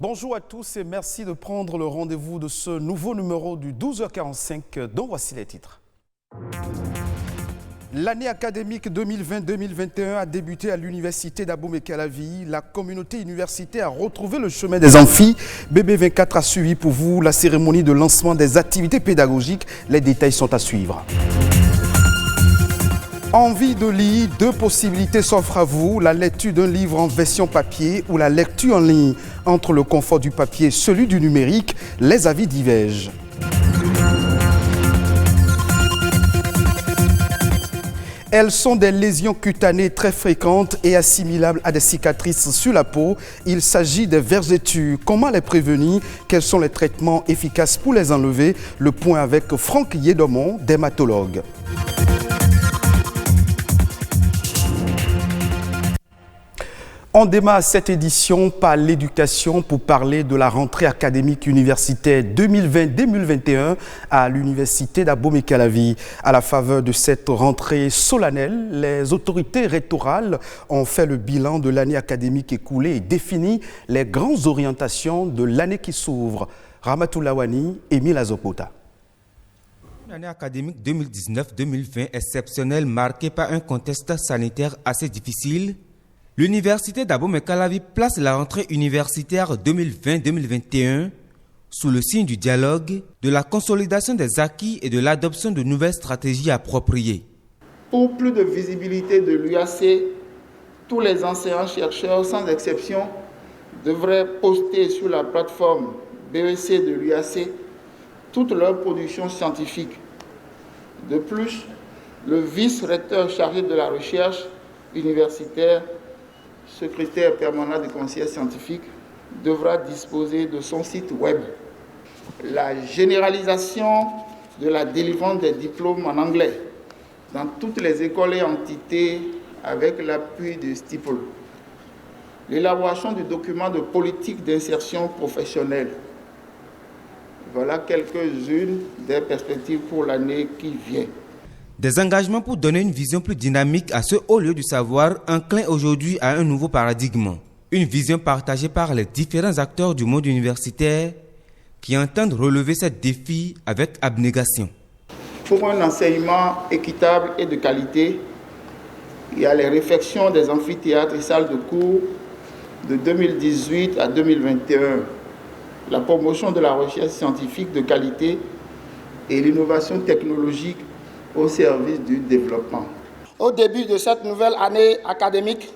Bonjour à tous et merci de prendre le rendez-vous de ce nouveau numéro du 12h45 dont voici les titres. L'année académique 2020-2021 a débuté à l'université d'Abomey-Calavi. La communauté universitaire a retrouvé le chemin des amphis. BB24 a suivi pour vous la cérémonie de lancement des activités pédagogiques. Les détails sont à suivre. Envie de lire, deux possibilités s'offrent à vous, la lecture d'un livre en version papier ou la lecture en ligne. Entre le confort du papier et celui du numérique, les avis divergent. Elles sont des lésions cutanées très fréquentes et assimilables à des cicatrices sur la peau. Il s'agit des vergetures. Comment les prévenir? Quels sont les traitements efficaces pour les enlever? Le point avec Franck Yédomon, dermatologue. On démarre cette édition par l'éducation pour parler de la rentrée académique universitaire 2020-2021 à l'université d'Abomey-Calavi. À la faveur de cette rentrée solennelle, les autorités rectorales ont fait le bilan de l'année académique écoulée et défini les grandes orientations de l'année qui s'ouvre. Ramatoula Wani, Émile Azopota. Une année académique 2019-2020 exceptionnelle marquée par un contexte sanitaire assez difficile. L'université d'Abomey-Calavi place la rentrée universitaire 2020-2021 sous le signe du dialogue, de la consolidation des acquis et de l'adoption de nouvelles stratégies appropriées. Pour plus de visibilité de l'UAC, tous les enseignants-chercheurs, sans exception, devraient poster sur la plateforme BEC de l'UAC toute leur production scientifique. De plus, le vice-recteur chargé de la recherche universitaire, secrétaire permanent du conseil scientifique, devra disposer de son site web. La généralisation de la délivrance des diplômes en anglais dans toutes les écoles et entités avec l'appui de STIPL. L'élaboration du document de politique d'insertion professionnelle. Voilà quelques-unes des perspectives pour l'année qui vient. Des engagements pour donner une vision plus dynamique à ce haut lieu du savoir, inclin aujourd'hui à un nouveau paradigme. Une vision partagée par les différents acteurs du monde universitaire qui entendent relever ces défis avec abnégation. Pour un enseignement équitable et de qualité, il y a les réfections des amphithéâtres et salles de cours de 2018 à 2021, la promotion de la recherche scientifique de qualité et l'innovation technologique au service du développement. Au début de cette nouvelle année académique,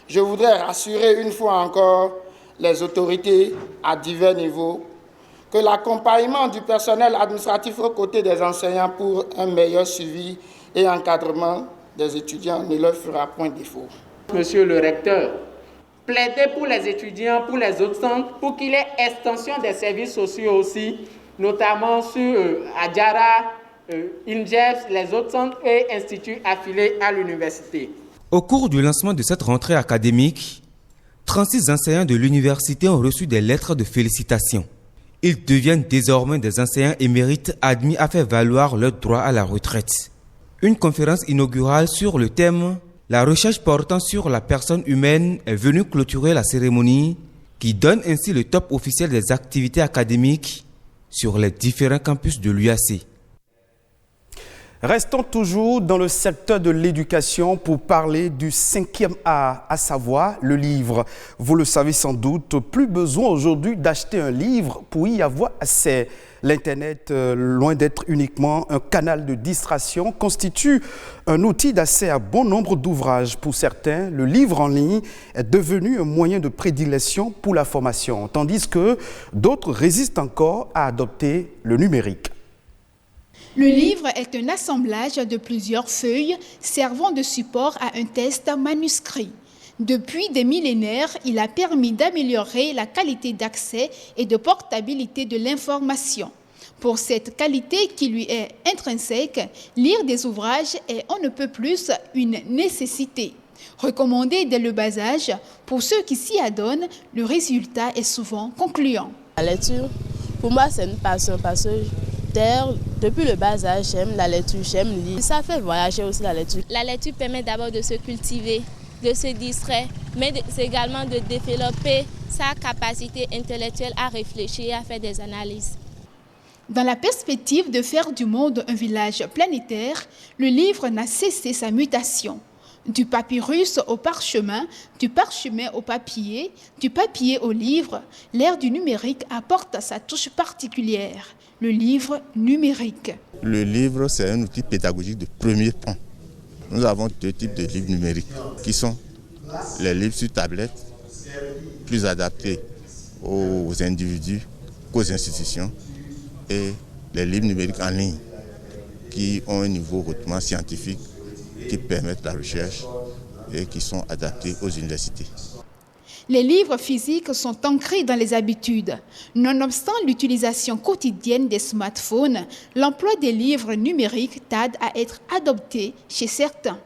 je voudrais rassurer une fois encore les autorités à divers niveaux que l'accompagnement du personnel administratif aux côtés des enseignants pour un meilleur suivi et encadrement des étudiants ne leur fera point défaut. Monsieur le recteur, plaidez pour les étudiants, pour les autres centres, pour qu'il y ait extension des services sociaux aussi, notamment sur Adjara, INGEPS, les autres centres et instituts affiliés à l'université. Au cours du lancement de cette rentrée académique, 36 enseignants de l'université ont reçu des lettres de félicitations. Ils deviennent désormais des enseignants émérites admis à faire valoir leur droit à la retraite. Une conférence inaugurale sur le thème « La recherche portant sur la personne humaine » est venue clôturer la cérémonie qui donne ainsi le top officiel des activités académiques sur les différents campus de l'UAC. Restons toujours dans le secteur de l'éducation pour parler du 5e A, à savoir le livre. Vous le savez sans doute, plus besoin aujourd'hui d'acheter un livre pour y avoir accès. L'Internet, loin d'être uniquement un canal de distraction, constitue un outil d'accès à bon nombre d'ouvrages. Pour certains, le livre en ligne est devenu un moyen de prédilection pour la formation, tandis que d'autres résistent encore à adopter le numérique. Le livre est un assemblage de plusieurs feuilles servant de support à un texte manuscrit. Depuis des millénaires, il a permis d'améliorer la qualité d'accès et de portabilité de l'information. Pour cette qualité qui lui est intrinsèque, lire des ouvrages est on ne peut plus une nécessité. Recommandé dès le bas âge, pour ceux qui s'y adonnent, le résultat est souvent concluant. La lecture, pour moi, c'est une passion parce que depuis le bas âge, j'aime la lecture, j'aime lire. Ça fait voyager aussi la lecture. La lecture permet d'abord de se cultiver, de se distraire, mais c'est également de développer sa capacité intellectuelle à réfléchir et à faire des analyses. Dans la perspective de faire du monde un village planétaire, le livre n'a cessé sa mutation. Du papyrus au parchemin, du parchemin au papier, du papier au livre, l'ère du numérique apporte sa touche particulière, le livre numérique. Le livre, c'est un outil pédagogique de premier plan. Nous avons 2 types de livres numériques qui sont les livres sur tablette, plus adaptés aux individus qu'aux institutions, et les livres numériques en ligne qui ont un niveau hautement scientifique, qui permettent la recherche et qui sont adaptés aux universités. Les livres physiques sont ancrés dans les habitudes. Nonobstant l'utilisation quotidienne des smartphones, l'emploi des livres numériques tarde à être adopté chez certains.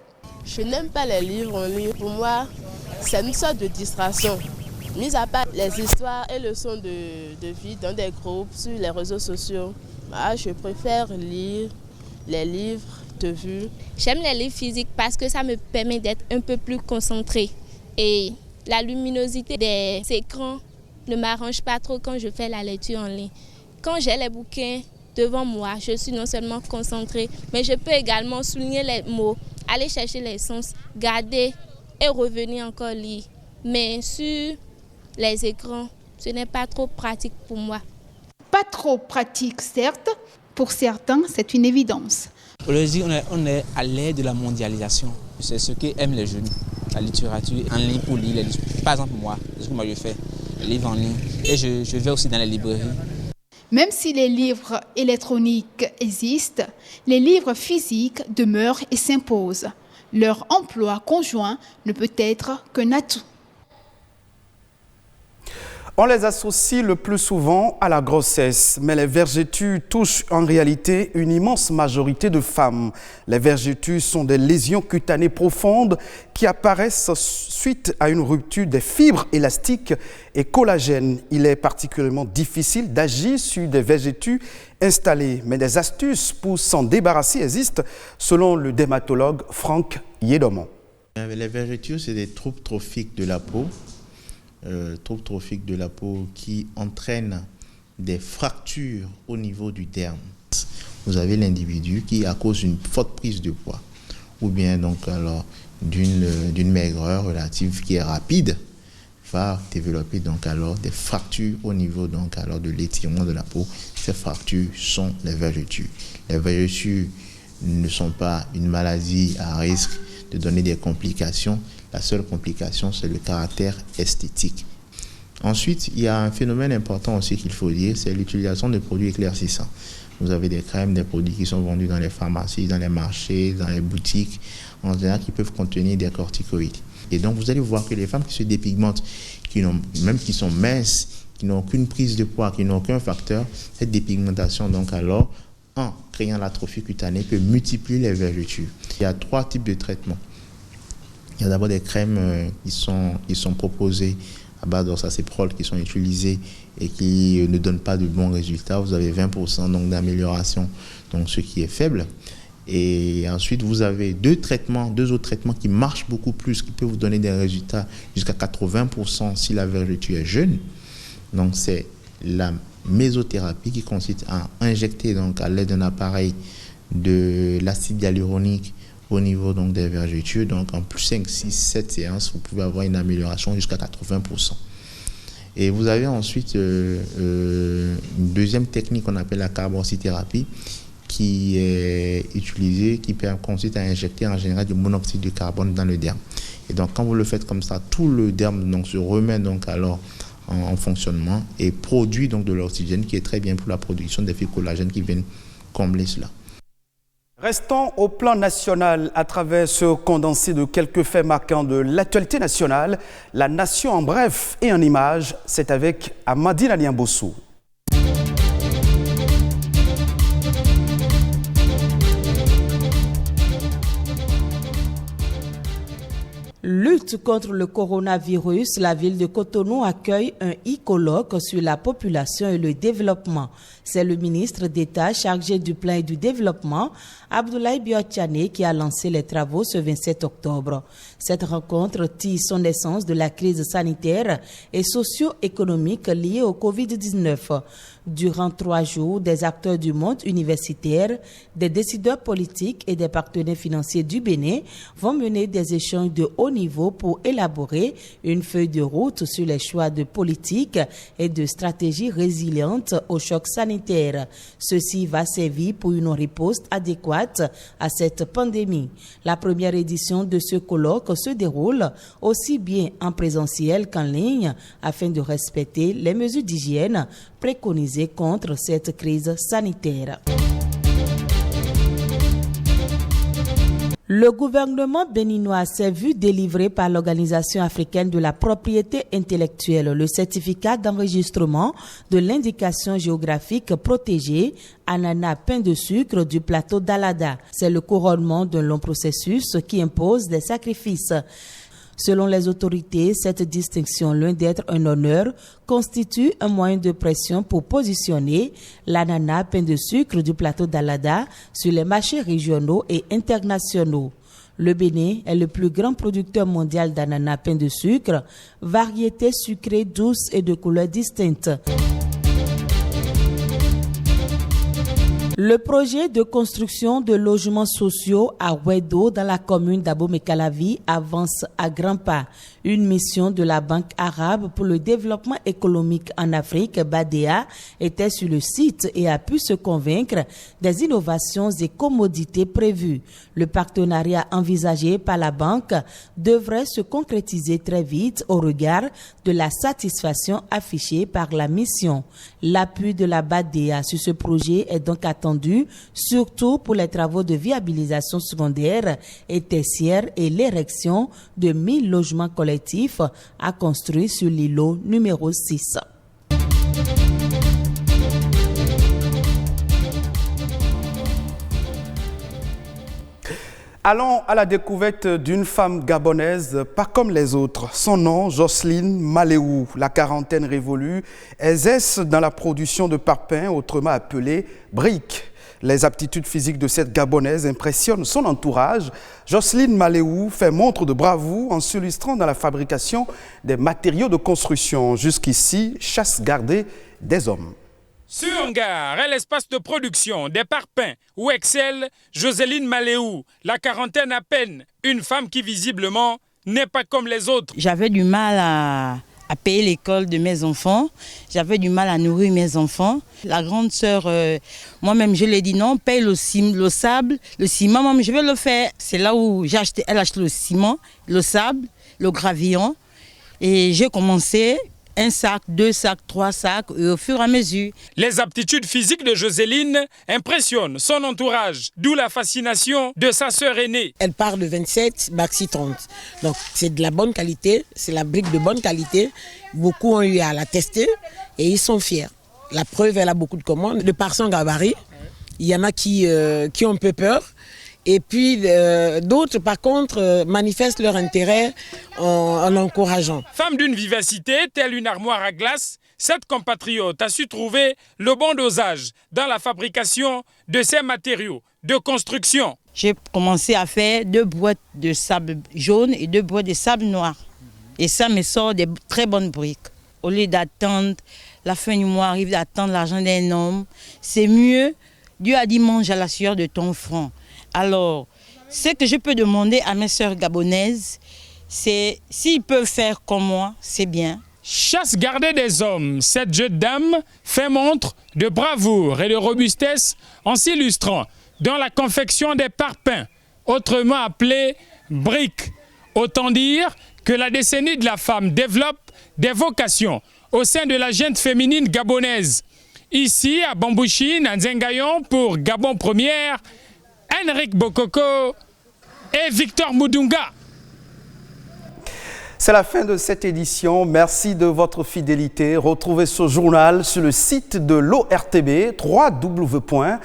Je n'aime pas les livres en ligne. Pour moi, c'est une sorte de distraction. Mis à part les histoires et leçons de vie dans des groupes sur les réseaux sociaux, je préfère lire les livres de vue. J'aime les livres physiques parce que ça me permet d'être un peu plus concentrée. Et la luminosité des écrans ne m'arrange pas trop quand je fais la lecture en ligne. Quand j'ai les bouquins devant moi, je suis non seulement concentrée, mais je peux également souligner les mots, aller chercher les sens, garder et revenir encore lire. Mais sur les écrans, ce n'est pas trop pratique pour moi. Pas trop pratique, certes. Pour certains, c'est une évidence. Aujourd'hui, on est à l'ère de la mondialisation. C'est ce qu'aiment les jeunes, la littérature en ligne pour lire. Par exemple, moi, ce que moi je fais, les livres en ligne. Et je vais aussi dans les librairies. Même si les livres électroniques existent, les livres physiques demeurent et s'imposent. Leur emploi conjoint ne peut être qu'un atout. On les associe le plus souvent à la grossesse, mais les vergetures touchent en réalité une immense majorité de femmes. Les vergetures sont des lésions cutanées profondes qui apparaissent suite à une rupture des fibres élastiques et collagènes. Il est particulièrement difficile d'agir sur des vergetures installées, mais des astuces pour s'en débarrasser existent, selon le dermatologue Franck Yédomon. Les vergetures, c'est des troubles trophiques de la peau. Troubles trophiques de la peau qui entraînent des fractures au niveau du derme. Vous avez l'individu qui, à cause d'une forte prise de poids, ou bien donc alors d'une maigreur relative qui est rapide, va développer donc alors des fractures au niveau donc alors de l'étirement de la peau. Ces fractures sont les vergetures. Les vergetures ne sont pas une maladie à risque de donner des complications. La seule complication, c'est le caractère esthétique. Ensuite, il y a un phénomène important aussi qu'il faut dire, c'est l'utilisation de produits éclaircissants. Vous avez des crèmes, des produits qui sont vendus dans les pharmacies, dans les marchés, dans les boutiques, en général, qui peuvent contenir des corticoïdes. Et donc, vous allez voir que les femmes qui se dépigmentent, même qui sont minces, qui n'ont aucune prise de poids, qui n'ont aucun facteur, cette dépigmentation, donc alors, en créant l'atrophie cutanée, peut multiplier les vergetures. Il y a 3 types de traitements. Il y a d'abord des crèmes qui sont proposées à base d'oxacéprol qui sont utilisées et qui ne donnent pas de bons résultats. Vous avez 20% donc d'amélioration, donc ce qui est faible. Et ensuite, vous avez 2 autres traitements qui marchent beaucoup plus, qui peuvent vous donner des résultats jusqu'à 80% si la vergeture est jeune. Donc, c'est la mésothérapie qui consiste à injecter donc à l'aide d'un appareil de l'acide hyaluronique au niveau donc des vergetures. Donc en plus 5, 6, 7 séances, vous pouvez avoir une amélioration jusqu'à 80%. Et vous avez ensuite une deuxième technique qu'on appelle la carboxythérapie qui est utilisée, qui consiste à injecter en général du monoxyde de carbone dans le derme. Et donc quand vous le faites comme ça, tout le derme donc se remet donc alors en fonctionnement et produit donc de l'oxygène qui est très bien pour la production des fibres collagènes qui viennent combler cela. Restons au plan national à travers ce condensé de quelques faits marquants de l'actualité nationale. La nation en bref et en images, c'est avec Amandine Aliambossou. Lutte contre le coronavirus, la ville de Cotonou accueille un e-colloque sur la population et le développement. C'est le ministre d'État chargé du plan et du développement, Abdoulaye Biotchane, qui a lancé les travaux ce 27 octobre. Cette rencontre tire son essence de la crise sanitaire et socio-économique liée au Covid-19. Durant 3 jours, des acteurs du monde universitaire, des décideurs politiques et des partenaires financiers du Bénin vont mener des échanges de haut niveau pour élaborer une feuille de route sur les choix de politique et de stratégies résilientes au choc sanitaire. Ceci va servir pour une riposte adéquate à cette pandémie. La première édition de ce colloque se déroule aussi bien en présentiel qu'en ligne afin de respecter les mesures d'hygiène préconisées contre cette crise sanitaire. Le gouvernement béninois s'est vu délivrer par l'Organisation africaine de la propriété intellectuelle le certificat d'enregistrement de l'indication géographique protégée ananas pain de sucre du plateau d'Alada. C'est le couronnement d'un long processus qui impose des sacrifices. Selon les autorités, cette distinction, loin d'être un honneur, constitue un moyen de pression pour positionner l'ananas pain de sucre du plateau d'Alada sur les marchés régionaux et internationaux. Le Bénin est le plus grand producteur mondial d'ananas pain de sucre, variété sucrée douce et de couleurs distinctes. Le projet de construction de logements sociaux à Ouedo dans la commune d'Abomey-Calavi avance à grands pas. Une mission de la Banque arabe pour le développement économique en Afrique, BADEA, était sur le site et a pu se convaincre des innovations et commodités prévues. Le partenariat envisagé par la banque devrait se concrétiser très vite au regard de la satisfaction affichée par la mission. L'appui de la BADEA sur ce projet est donc attendu, surtout pour les travaux de viabilisation secondaire et tertiaire et l'érection de 1000 logements collectifs à construire sur l'îlot numéro 6. Allons à la découverte d'une femme gabonaise pas comme les autres. Son nom, Jocelyne Maléou, la quarantaine révolue, exerce dans la production de parpaings, autrement appelé briques. Les aptitudes physiques de cette Gabonaise impressionnent son entourage. Jocelyne Maléou fait montre de bravoure en s'illustrant dans la fabrication des matériaux de construction. Jusqu'ici, chasse gardée des hommes. Sur hangar et l'espace de production des parpaings où excelle Jocelyne Maléou, la quarantaine à peine, une femme qui visiblement n'est pas comme les autres. J'avais du mal à payer l'école de mes enfants. J'avais du mal à nourrir mes enfants. La grande sœur, moi-même, je lui ai dit non, paye le sable, le ciment, moi, je vais le faire. C'est là où elle a acheté le ciment, le sable, le gravillon. Et j'ai commencé 1 sac, 2 sacs, 3 sacs, et au fur et à mesure. Les aptitudes physiques de Jocelyne impressionnent son entourage, d'où la fascination de sa sœur aînée. Elle part de 27, maxi 30. Donc c'est de la bonne qualité, c'est la brique de bonne qualité. Beaucoup ont eu à la tester et ils sont fiers. La preuve, elle a beaucoup de commandes. De par son gabarit, il y en a qui ont un peu peur. Et puis d'autres, par contre, manifestent leur intérêt en l'encourageant. Femme d'une vivacité, telle une armoire à glace, cette compatriote a su trouver le bon dosage dans la fabrication de ces matériaux de construction. J'ai commencé à faire 2 boîtes de sable jaune et 2 boîtes de sable noir. Et ça me sort des très bonnes briques. Au lieu d'attendre la fin du mois, arrive d'attendre l'argent d'un homme, c'est mieux. Dieu a dit mange à la sueur de ton front. Alors, ce que je peux demander à mes sœurs gabonaises, c'est s'ils peuvent faire comme moi, c'est bien. Chasse gardée des hommes, cette jeune dame fait montre de bravoure et de robustesse en s'illustrant dans la confection des parpaings, autrement appelés briques. Autant dire que la décennie de la femme développe des vocations au sein de la gente féminine gabonaise. Ici, à Bambouchine, à Nzengayon, pour Gabon Première, Henrik Bokoko et Victor Moudunga. C'est la fin de cette édition. Merci de votre fidélité. Retrouvez ce journal sur le site de l'ORTB, www.ortb.bj.